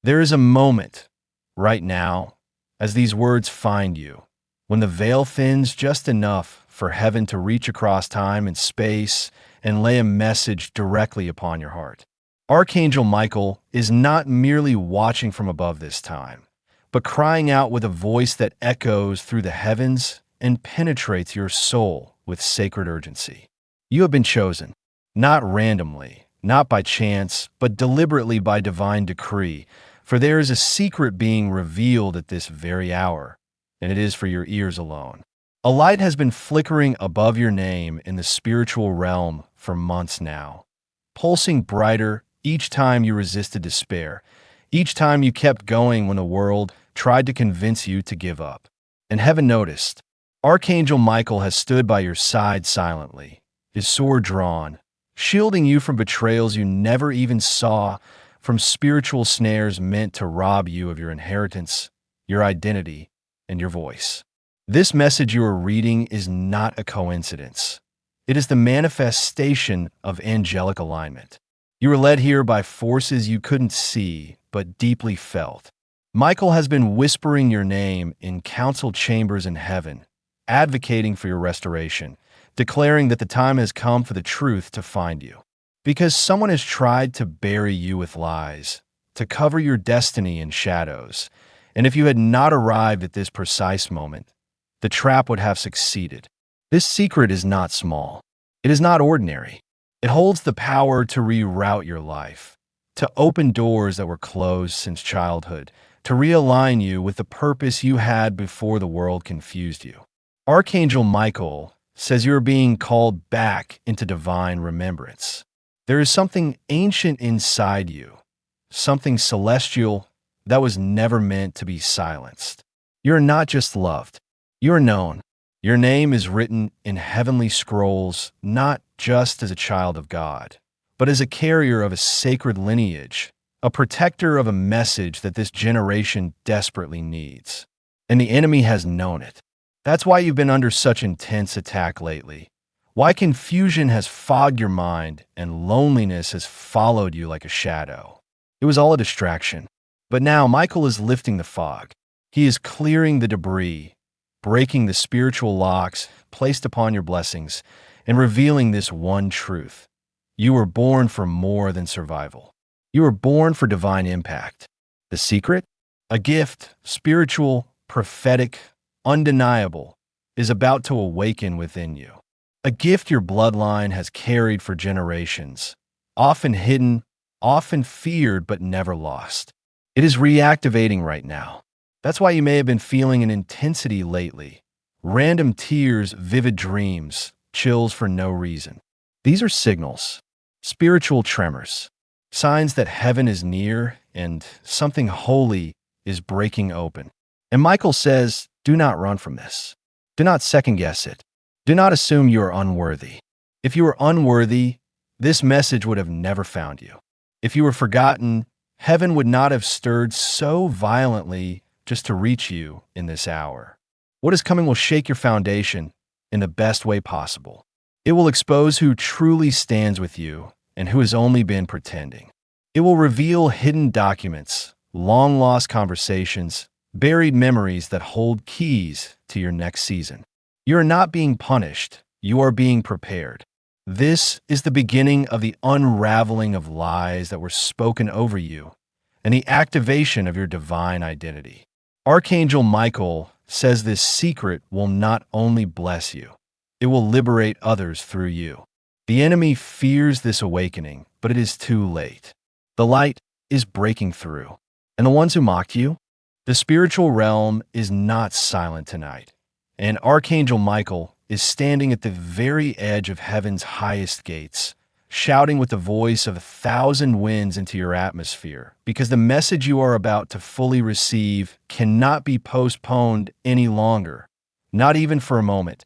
There is a moment, right now, as these words find you, when the veil thins just enough for heaven to reach across time and space and lay a message directly upon your heart. Archangel Michael is not merely watching from above this time, but crying out with a voice that echoes through the heavens and penetrates your soul with sacred urgency. You have been chosen, not randomly, not by chance, but deliberately by divine decree, for there is a secret being revealed at this very hour, and it is for your ears alone. A light has been flickering above your name in the spiritual realm for months now, pulsing brighter each time you resisted despair, each time you kept going when the world tried to convince you to give up. And heaven noticed. Archangel Michael has stood by your side silently, his sword drawn, shielding you from betrayals you never even saw, from spiritual snares meant to rob you of your inheritance, your identity, and your voice. This message you are reading is not a coincidence. It is the manifestation of angelic alignment. You were led here by forces you couldn't see, but deeply felt. Michael has been whispering your name in council chambers in heaven, advocating for your restoration, declaring that the time has come for the truth to find you. Because someone has tried to bury you with lies, to cover your destiny in shadows, and if you had not arrived at this precise moment, the trap would have succeeded. This secret is not small. It is not ordinary. It holds the power to reroute your life, to open doors that were closed since childhood, to realign you with the purpose you had before the world confused you. Archangel Michael says you are being called back into divine remembrance. There is something ancient inside you, something celestial that was never meant to be silenced. You are not just loved. You are known. Your name is written in heavenly scrolls, not just as a child of God, but as a carrier of a sacred lineage, a protector of a message that this generation desperately needs. And the enemy has known it. That's why you've been under such intense attack lately. Why confusion has fogged your mind and loneliness has followed you like a shadow. It was all a distraction. But now Michael is lifting the fog. He is clearing the debris, breaking the spiritual locks placed upon your blessings, and revealing this one truth. You were born for more than survival. You were born for divine impact. The secret? A gift, spiritual, prophetic, undeniable, is about to awaken within you. A gift your bloodline has carried for generations, often hidden, often feared, but never lost. It is reactivating right now. That's why you may have been feeling an intensity lately. Random tears, vivid dreams, chills for no reason. These are signals, spiritual tremors, signs that heaven is near and something holy is breaking open. And Michael says, do not run from this. Do not second-guess it. Do not assume you are unworthy. If you were unworthy, this message would have never found you. If you were forgotten, heaven would not have stirred so violently just to reach you in this hour. What is coming will shake your foundation in the best way possible. It will expose who truly stands with you and who has only been pretending. It will reveal hidden documents, long-lost conversations, buried memories that hold keys to your next season. You are not being punished. You are being prepared. This is the beginning of the unraveling of lies that were spoken over you and the activation of your divine identity. Archangel Michael says this secret will not only bless you, it will liberate others through you. The enemy fears this awakening, but it is too late. The light is breaking through. And the ones who mocked you, the spiritual realm is not silent tonight. And Archangel Michael is standing at the very edge of heaven's highest gates, shouting with the voice of 1,000 winds into your atmosphere, because the message you are about to fully receive cannot be postponed any longer, not even for a moment,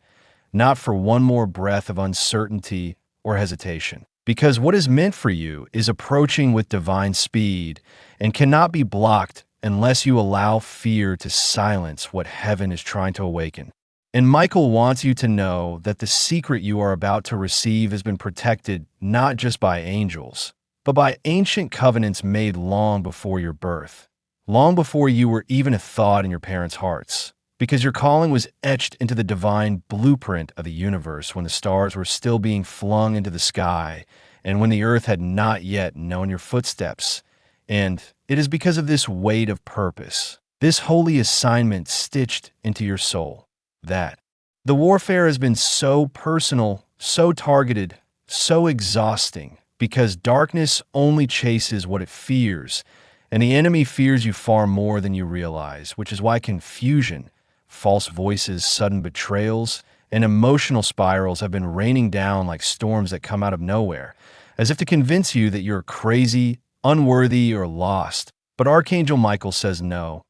not for one more breath of uncertainty or hesitation. Because what is meant for you is approaching with divine speed and cannot be blocked unless you allow fear to silence what heaven is trying to awaken. And Michael wants you to know that the secret you are about to receive has been protected not just by angels, but by ancient covenants made long before your birth, long before you were even a thought in your parents' hearts. Because your calling was etched into the divine blueprint of the universe when the stars were still being flung into the sky and when the earth had not yet known your footsteps. And it is because of this weight of purpose, this holy assignment stitched into your soul, that the warfare has been so personal, so targeted, so exhausting, because darkness only chases what it fears, and the enemy fears you far more than you realize, which is why confusion, false voices, sudden betrayals, and emotional spirals have been raining down like storms that come out of nowhere, as if to convince you that you're crazy, unworthy, or lost. But Archangel Michael says no,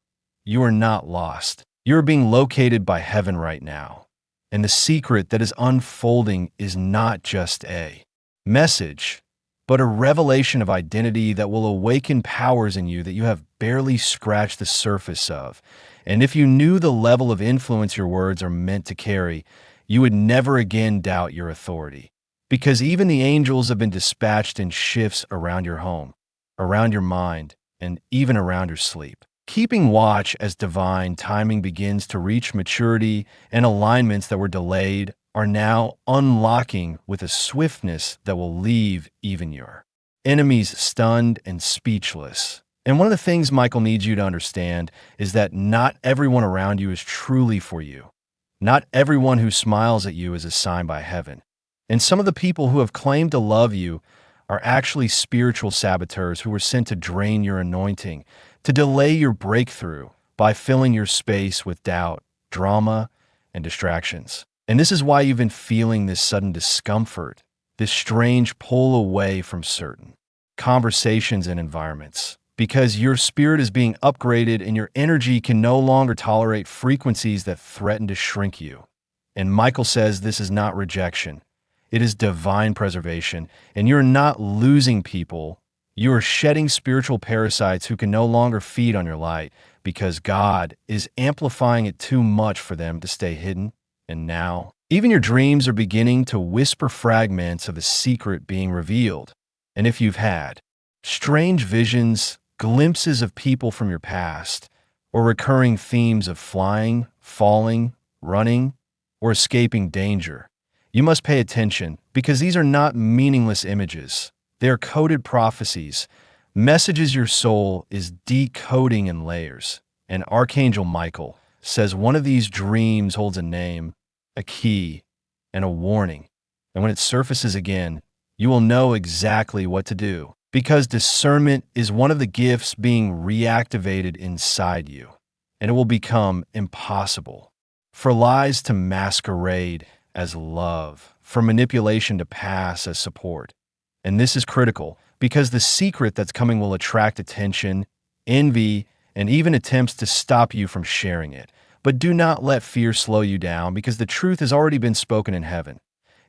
you are not lost. You are being located by heaven right now. And the secret that is unfolding is not just a message, but a revelation of identity that will awaken powers in you that you have barely scratched the surface of. And if you knew the level of influence your words are meant to carry, you would never again doubt your authority. Because even the angels have been dispatched in shifts around your home, around your mind, and even around your sleep, keeping watch as divine timing begins to reach maturity, and alignments that were delayed are now unlocking with a swiftness that will leave even your enemies stunned and speechless. And one of the things Michael needs you to understand is that not everyone around you is truly for you. Not everyone who smiles at you is assigned by heaven. And some of the people who have claimed to love you are actually spiritual saboteurs who were sent to drain your anointing, to delay your breakthrough by filling your space with doubt, drama, and distractions. And this is why you've been feeling this sudden discomfort, this strange pull away from certain conversations and environments, because your spirit is being upgraded and your energy can no longer tolerate frequencies that threaten to shrink you. And Michael says this is not rejection. It is divine preservation, and you're not losing people. You are shedding spiritual parasites who can no longer feed on your light because God is amplifying it too much for them to stay hidden. And now, even your dreams are beginning to whisper fragments of the secret being revealed. And if you've had strange visions, glimpses of people from your past, or recurring themes of flying, falling, running, or escaping danger, you must pay attention, because these are not meaningless images. They are coded prophecies, messages your soul is decoding in layers. And Archangel Michael says one of these dreams holds a name, a key, and a warning. And when it surfaces again, you will know exactly what to do, because discernment is one of the gifts being reactivated inside you, and it will become impossible for lies to masquerade as love, for manipulation to pass as support. And this is critical, because the secret that's coming will attract attention, envy, and even attempts to stop you from sharing it. But do not let fear slow you down, because the truth has already been spoken in heaven.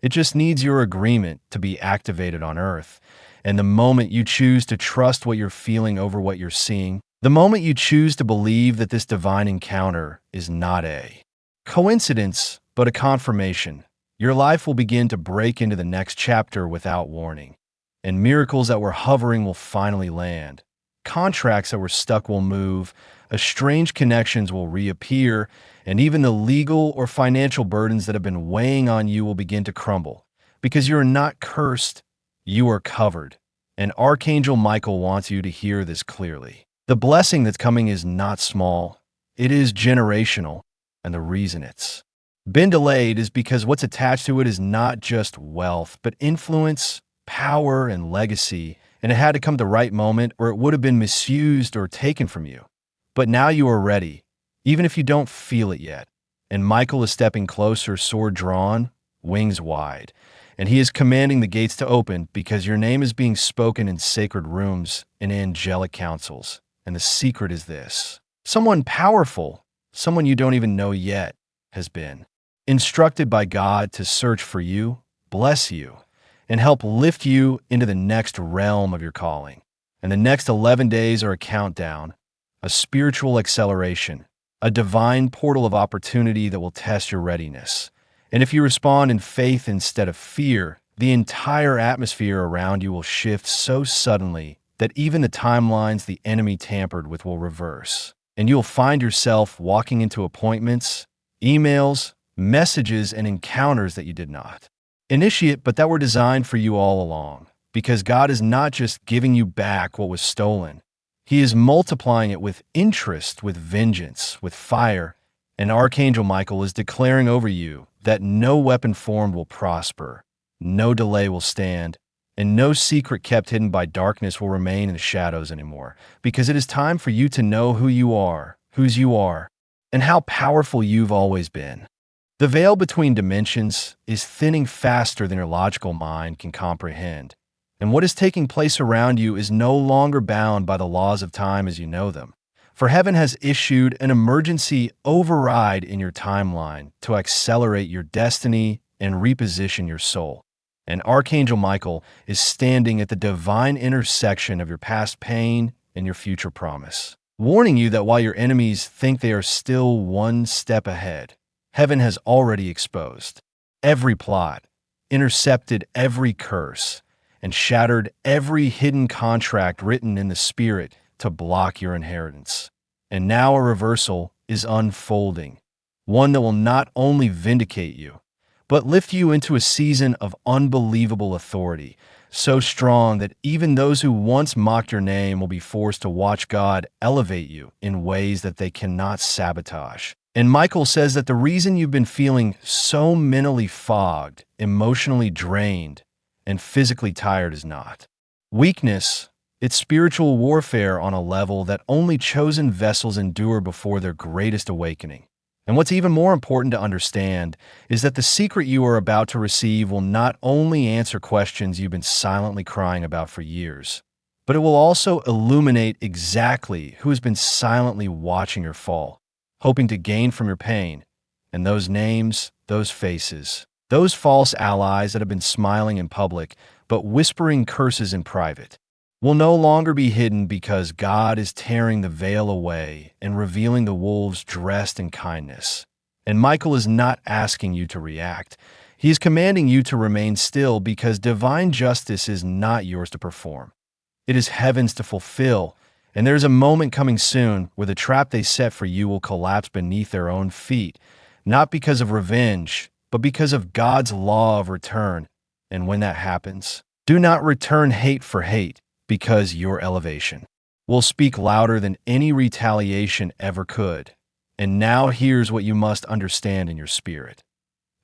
It just needs your agreement to be activated on earth. And the moment you choose to trust what you're feeling over what you're seeing, the moment you choose to believe that this divine encounter is not a coincidence, but a confirmation, your life will begin to break into the next chapter without warning. And miracles that were hovering will finally land. Contracts that were stuck will move, estranged connections will reappear, and even the legal or financial burdens that have been weighing on you will begin to crumble. Because you are not cursed, you are covered. And Archangel Michael wants you to hear this clearly. The blessing that's coming is not small, it is generational, and the reason it's been delayed is because what's attached to it is not just wealth, but influence, power, and legacy, and it had to come the right moment or it would have been misused or taken from you. But now you are ready, even if you don't feel it yet. And Michael is stepping closer, sword drawn, wings wide, and he is commanding the gates to open, because your name is being spoken in sacred rooms and angelic councils. And the secret is this: someone powerful, someone you don't even know yet, has been instructed by God to search for you, bless you, and help lift you into the next realm of your calling. And the next 11 days are a countdown, a spiritual acceleration, a divine portal of opportunity that will test your readiness. And if you respond in faith instead of fear, the entire atmosphere around you will shift so suddenly that even the timelines the enemy tampered with will reverse. And you'll find yourself walking into appointments, emails, messages, and encounters that you did not initiate, but that were designed for you all along. Because God is not just giving you back what was stolen, He is multiplying it with interest, with vengeance, with fire. And Archangel Michael is declaring over you that no weapon formed will prosper, no delay will stand, and no secret kept hidden by darkness will remain in the shadows anymore, because it is time for you to know who you are, whose you are, and how powerful you've always been. The veil between dimensions is thinning faster than your logical mind can comprehend, and what is taking place around you is no longer bound by the laws of time as you know them. For heaven has issued an emergency override in your timeline to accelerate your destiny and reposition your soul. And Archangel Michael is standing at the divine intersection of your past pain and your future promise, warning you that while your enemies think they are still one step ahead, heaven has already exposed every plot, intercepted every curse, and shattered every hidden contract written in the spirit to block your inheritance. And now a reversal is unfolding, one that will not only vindicate you, but lift you into a season of unbelievable authority, so strong that even those who once mocked your name will be forced to watch God elevate you in ways that they cannot sabotage. And Michael says that the reason you've been feeling so mentally fogged, emotionally drained, and physically tired is not weakness. It's spiritual warfare on a level that only chosen vessels endure before their greatest awakening. And what's even more important to understand is that the secret you are about to receive will not only answer questions you've been silently crying about for years, but it will also illuminate exactly who has been silently watching your fall, hoping to gain from your pain. And those names, those faces, those false allies that have been smiling in public but whispering curses in private, will no longer be hidden, because God is tearing the veil away and revealing the wolves dressed in kindness. And Michael is not asking you to react. He is commanding you to remain still, because divine justice is not yours to perform. It is heaven's to fulfill, and there is a moment coming soon where the trap they set for you will collapse beneath their own feet, not because of revenge, but because of God's law of return. And when that happens, do not return hate for hate, because your elevation will speak louder than any retaliation ever could. And now here's what you must understand in your spirit.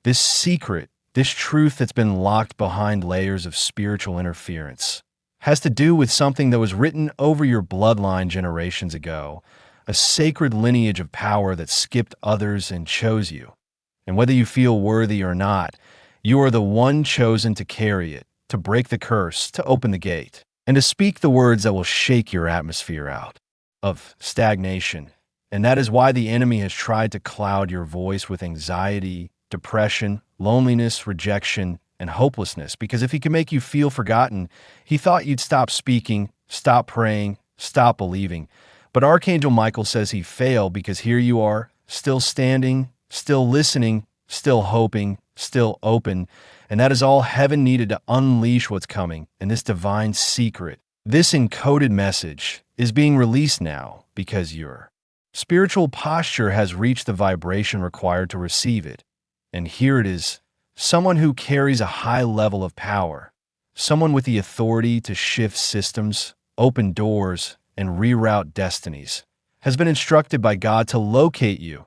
This secret, this truth that's been locked behind layers of spiritual interference, has to do with something that was written over your bloodline generations ago, a sacred lineage of power that skipped others and chose you. And whether you feel worthy or not, you are the one chosen to carry it, to break the curse, to open the gate, and to speak the words that will shake your atmosphere out of stagnation. And that is why the enemy has tried to cloud your voice with anxiety, depression, loneliness, rejection, and hopelessness, because if he could make you feel forgotten, he thought you'd stop speaking, stop praying, stop believing. But Archangel Michael says he failed, because here you are, still standing, still listening, still hoping, still open. And that is all heaven needed to unleash what's coming. And this divine secret, this encoded message, is being released now, because your spiritual posture has reached the vibration required to receive it. And here it is, someone who carries a high level of power, someone with the authority to shift systems, open doors, and reroute destinies, has been instructed by God to locate you,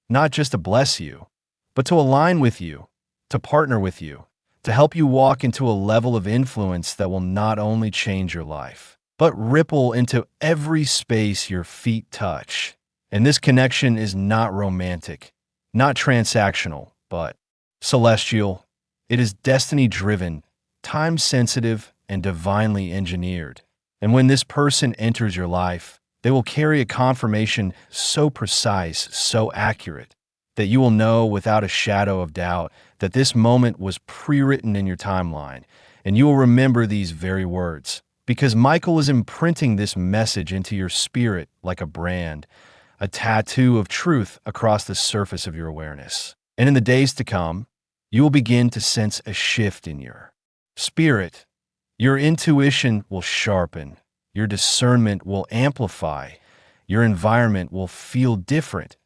not just to bless you, but to align with you, to partner with you, to help you walk into a level of influence that will not only change your life, but ripple into every space your feet touch. And this connection is not romantic, not transactional, but celestial. It is destiny-driven, time-sensitive, and divinely engineered. And when this person enters your life, they will carry a confirmation so precise, so accurate, that you will know without a shadow of doubt that this moment was pre-written in your timeline. And you will remember these very words, because Michael is imprinting this message into your spirit like a brand, a tattoo of truth across the surface of your awareness. And in the days to come, you will begin to sense a shift in your Spirit, your intuition will sharpen, your discernment will amplify, your environment will feel different.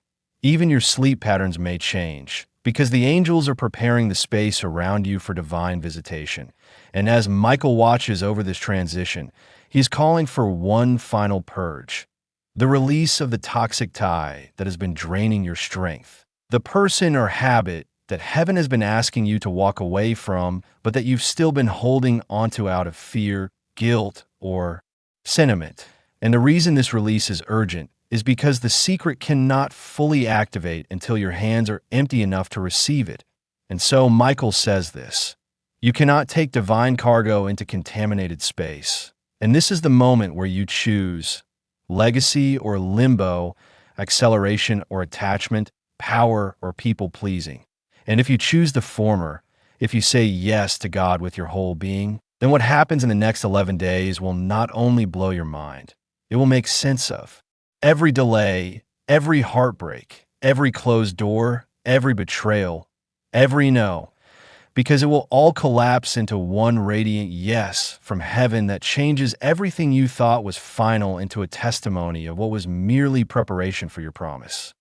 Even your sleep patterns may change, because the angels are preparing the space around you for divine visitation. And as Michael watches over this transition, he's calling for one final purge, the release of the toxic tie that has been draining your strength, the person or habit that heaven has been asking you to walk away from, but that you've still been holding onto out of fear, guilt, or sentiment. And the reason this release is urgent is because the secret cannot fully activate until your hands are empty enough to receive it. And so Michael says this: you cannot take divine cargo into contaminated space. And this is the moment where you choose legacy or limbo, acceleration or attachment, power or people-pleasing. And if you choose the former, if you say yes to God with your whole being, then what happens in the next 11 days will not only blow your mind, it will make sense of. Every delay, every heartbreak, every closed door, every betrayal, every no, because it will all collapse into one radiant yes from heaven that changes everything you thought was final into a testimony of what was merely preparation for your promise.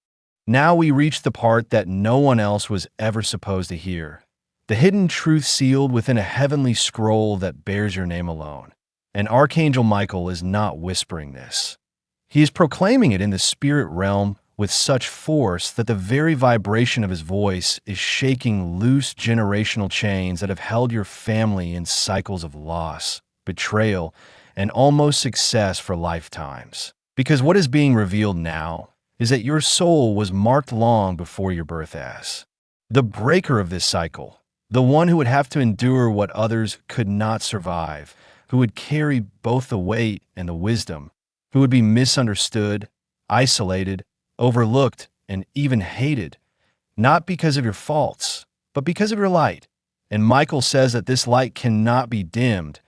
Now we reach the part that no one else was ever supposed to hear, the hidden truth sealed within a heavenly scroll that bears your name alone. And Archangel Michael is not whispering this. He is proclaiming it in the spirit realm with such force that the very vibration of his voice is shaking loose generational chains that have held your family in cycles of loss, betrayal, and almost success for lifetimes. Because what is being revealed now is that your soul was marked long before your birth as the breaker of this cycle, the one who would have to endure what others could not survive, who would carry both the weight and the wisdom, who would be misunderstood, isolated, overlooked, and even hated, not because of your faults, but because of your light. And Michael says that this light cannot be dimmed,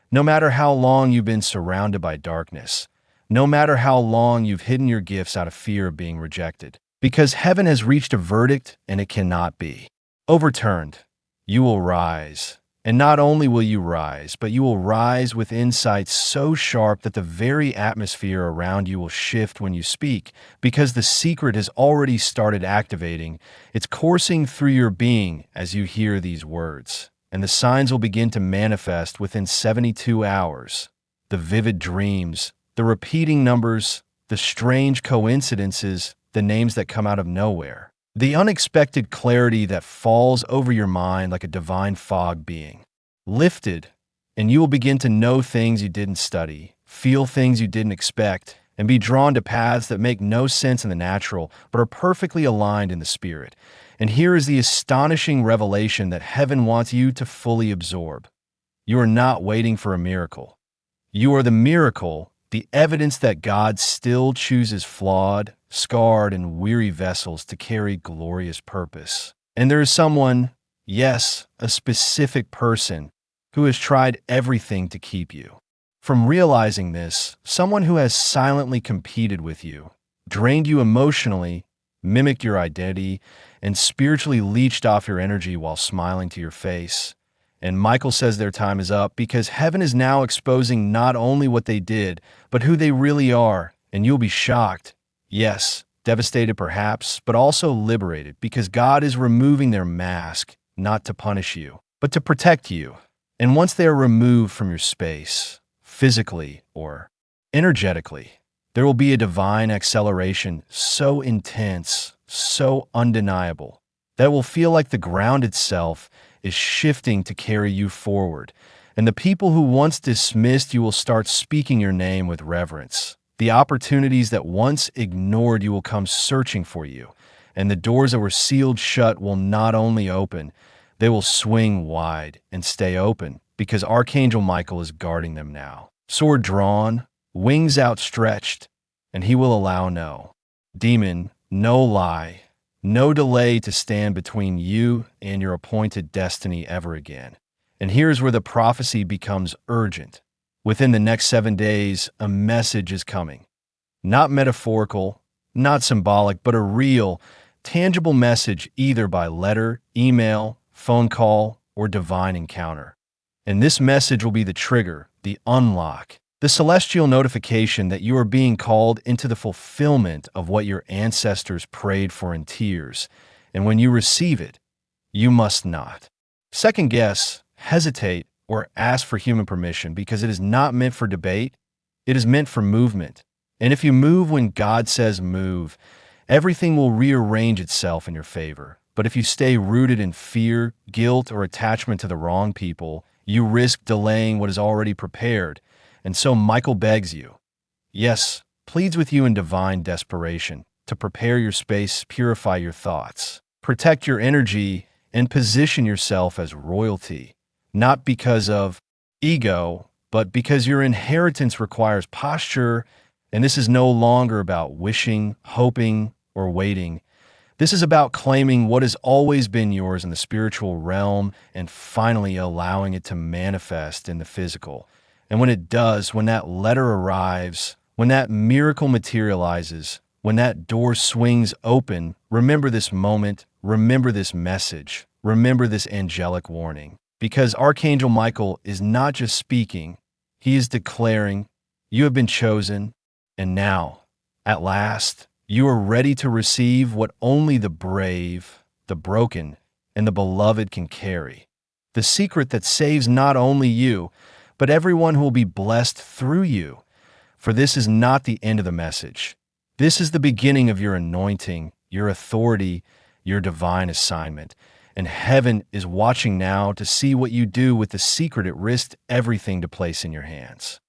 no matter how long you've been surrounded by darkness, no matter how long you've hidden your gifts out of fear of being rejected, because heaven has reached a verdict and it cannot be overturned. You will rise. And not only will you rise, but you will rise with insights so sharp that the very atmosphere around you will shift when you speak, because the secret has already started activating. It's coursing through your being as you hear these words. And the signs will begin to manifest within 72 hours. The vivid dreams, the repeating numbers, the strange coincidences, the names that come out of nowhere. The unexpected clarity that falls over your mind like a divine fog being lifted, and you will begin to know things you didn't study, feel things you didn't expect, and be drawn to paths that make no sense in the natural but are perfectly aligned in the spirit. And here is the astonishing revelation that heaven wants you to fully absorb. You are not waiting for a miracle. You are the miracle, the evidence that God still chooses flawed, scarred, and weary vessels to carry glorious purpose. And there is someone, yes, a specific person, who has tried everything to keep you from realizing this, someone who has silently competed with you, drained you emotionally, mimicked your identity, and spiritually leached off your energy while smiling to your face. And Michael says their time is up because heaven is now exposing not only what they did, but who they really are, and you'll be shocked. Yes, devastated perhaps, but also liberated because God is removing their mask, not to punish you, but to protect you. And once they are removed from your space, physically or energetically, there will be a divine acceleration so intense, so undeniable, that it will feel like the ground itself is shifting to carry you forward. And the people who once dismissed you will start speaking your name with reverence. The opportunities that once ignored you will come searching for you. And the doors that were sealed shut will not only open, they will swing wide and stay open because Archangel Michael is guarding them now. Sword drawn, wings outstretched, and he will allow no demon, no lie, no delay to stand between you and your appointed destiny ever again. And here's where the prophecy becomes urgent. Within the next 7 days, a message is coming. Not metaphorical, not symbolic, but a real, tangible message either by letter, email, phone call, or divine encounter. And this message will be the trigger, the unlock, the celestial notification that you are being called into the fulfillment of what your ancestors prayed for in tears. And when you receive it, you must not second guess, hesitate, or ask for human permission, because it is not meant for debate. It is meant for movement. And if you move when God says move, everything will rearrange itself in your favor. But if you stay rooted in fear, guilt, or attachment to the wrong people, you risk delaying what is already prepared. And so Michael begs you, yes, pleads with you in divine desperation, to prepare your space, purify your thoughts, protect your energy, and position yourself as royalty, not because of ego, but because your inheritance requires posture, and this is no longer about wishing, hoping, or waiting. This is about claiming what has always been yours in the spiritual realm and finally allowing it to manifest in the physical. And when it does, when that letter arrives, when that miracle materializes, when that door swings open, remember this moment, remember this message, remember this angelic warning. Because Archangel Michael is not just speaking, he is declaring, you have been chosen, and now, at last, you are ready to receive what only the brave, the broken, and the beloved can carry. The secret that saves not only you, but everyone who will be blessed through you. For this is not the end of the message. This is the beginning of your anointing, your authority, your divine assignment. And heaven is watching now to see what you do with the secret it risked everything to place in your hands.